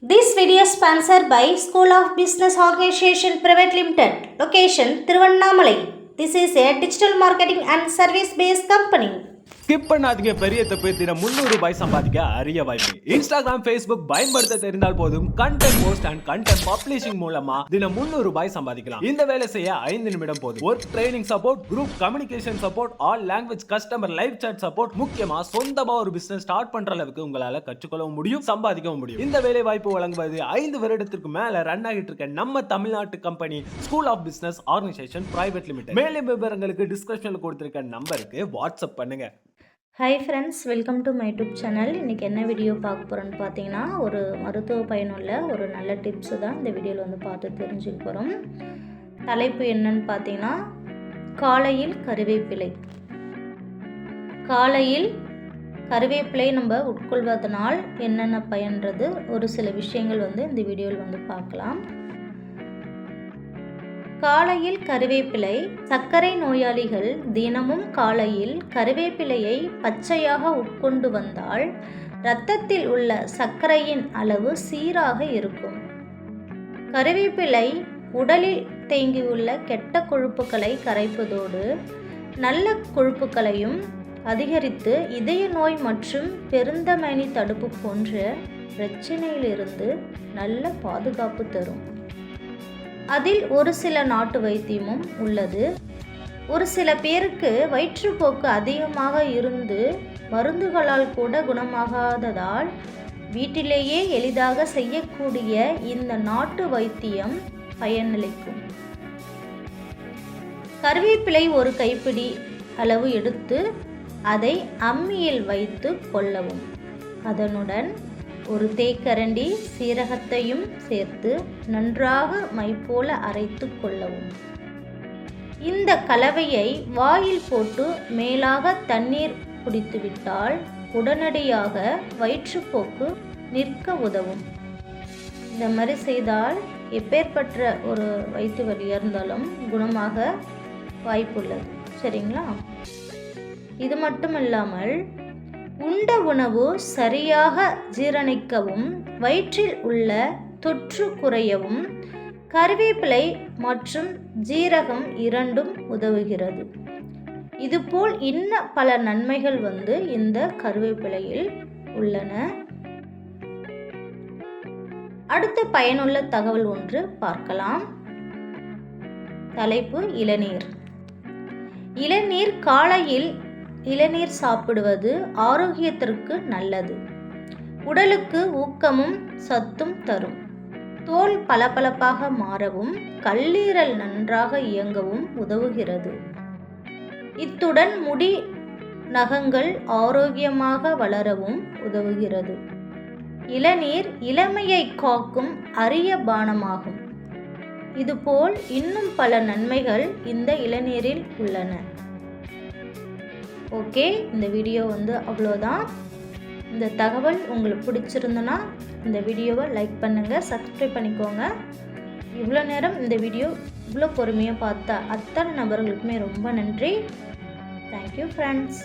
This video is sponsored by School of Business Organization Private Limited, location Tiruvannamalai. This is a digital marketing and service based company. Skip பண்ணாதீங்க, பெரிய தப்பு. தினம் 300 ரூபாய் சம்பாதிக்க அரிய வாய்ப்பு. இன்ஸ்டாகிராம், ஃபேஸ்புக் பயன்படுத்த தெரிந்தால் போதும் content post and content publishing மூலமா தினம் 300 ரூபாய் சம்பாதிக்கலாம். இந்த வேலை செய்ய 5 நிமிடம் போதும். Work training support, group communication support, all language customer live chat support, முக்கியமா சொந்தமா ஒரு பிசினஸ் ஸ்டார்ட் பண்ற அளவுக்கு உங்களால கற்றுக்கொள்ளவும் முடியும், சம்பாதிக்கவும் முடியும். இந்த வேலை வாய்ப்பு வழங்குவது 5 வருடத்திற்கு மேல ரன் ஆகிட்டு இருக்க நம்ம தமிழ்நாட்டு company school of business organisation private limited. மேலும் விவரங்களுக்கு டிஸ்கிரிப்ஷன்ல கொடுத்திருக்க நம்பருக்கு வாட்ஸ்அப் பண்ணுங்க. Hi friends, welcome to my YouTube channel. இன்றைக்கி என்ன வீடியோ பார்க்க போகிறோன்னு பார்த்தீங்கன்னா, ஒரு மருத்துவ பயனுள்ள ஒரு நல்ல டிப்ஸு தான் இந்த வீடியோவில் வந்து பார்த்து தெரிஞ்சுக்க போகிறோம். தலைப்பு என்னன்னு பார்த்தீங்கன்னா, காலையில் கருவேப்பிலை. காலையில் கருவேப்பிலை நம்ம உட்கொள்வதனால் என்னென்ன பயன்றது ஒரு சில விஷயங்கள் வந்து இந்த வீடியோவில் வந்து பார்க்கலாம். காலையில் கருவேப்பிலை. சர்க்கரை நோயாளிகள் தினமும் காலையில் கருவேப்பிலையை பச்சையாக உட்கொண்டு வந்தால் இரத்தத்தில் உள்ள சர்க்கரையின் அளவு சீராக இருக்கும். கருவேப்பிலை உடலில் தேங்கியுள்ள கெட்ட கொழுப்புகளை கரைப்பதோடு நல்ல கொழுப்புகளையும் அதிகரித்து இதய நோய் மற்றும் பெருந்தமனி தடுப்பு போன்ற பிரச்சனையிலிருந்து நல்ல பாதுகாப்பு தரும். அதில் ஒரு சில நாட்டு வைத்தியமும் உள்ளது. ஒரு சில பேருக்கு வயிற்றுப்போக்கு அதிகமாக இருந்து மருந்துகளால் கூட குணமாகாததால் வீட்டிலேயே எளிதாக செய்யக்கூடிய இந்த நாட்டு வைத்தியம் பயனளிக்கும். கருவேப்பிலை ஒரு கைப்பிடி அளவு எடுத்து அதை அம்மியில் வைத்து கொள்ளவும். அதனுடன் ஒரு தேக்கரண்டி சீரகத்தையும் சேர்த்து நன்றாக மை போல அரைத்து கொள்ளவும். இந்த கலவையை வாயில் போட்டு மேலாக தண்ணீர் குடித்துவிட்டால் உடனடியாக வயிற்றுப்போக்கு நிற்க உதவும். இந்த மாதிரி செய்தால் எப்பேற்பட்ட ஒரு வயிற்று வலியாக இருந்தாலும் குணமாக வாய்ப்புள்ளது. சரிங்களா? இது மட்டும் இல்லாமல் உண்ட உணவு சரியாக ஜீரணிக்கவும் வயிற்றில் உள்ள தொற்று குறையவும் கருவேப்பிலை மற்றும் ஜீரகம் இரண்டும் உதவுகிறது. இதுபோல் இன்னும் பல நன்மைகள் வந்து இந்த கருவேப்பிலையில் உள்ளன. அடுத்த பயனுள்ள தகவல் ஒன்று பார்க்கலாம். தலைப்பு இளநீர். இளநீர். காலையில் இளநீர் சாப்பிடுவது ஆரோக்கியத்திற்கு நல்லது. உடலுக்கு ஊக்கமும் சத்தும் தரும். தோல் பளபளப்பாக மாறவும் கல்லீரல் நன்றாக இயங்கவும் உதவுகிறது. இத்துடன் முடி நகங்கள் ஆரோக்கியமாக வளரவும் உதவுகிறது. இளநீர் இளமையை காக்கும் அரிய பானமாகும். இதுபோல் இன்னும் பல நன்மைகள் இந்த இளநீரில் உள்ளன. ஓகே, இந்த வீடியோ வந்து அவ்வளோதான். இந்த தகவல் உங்களுக்கு பிடிச்சிருந்தனா இந்த வீடியோவை லைக் பண்ணுங்கள், சப்ஸ்கிரைப் பண்ணிக்கோங்க. இவ்வளோ நேரம் இந்த வீடியோ இவ்வளோ பொறுமையாக பார்த்த அத்தனை நபர்களுக்குமே ரொம்ப நன்றி. Thank you friends.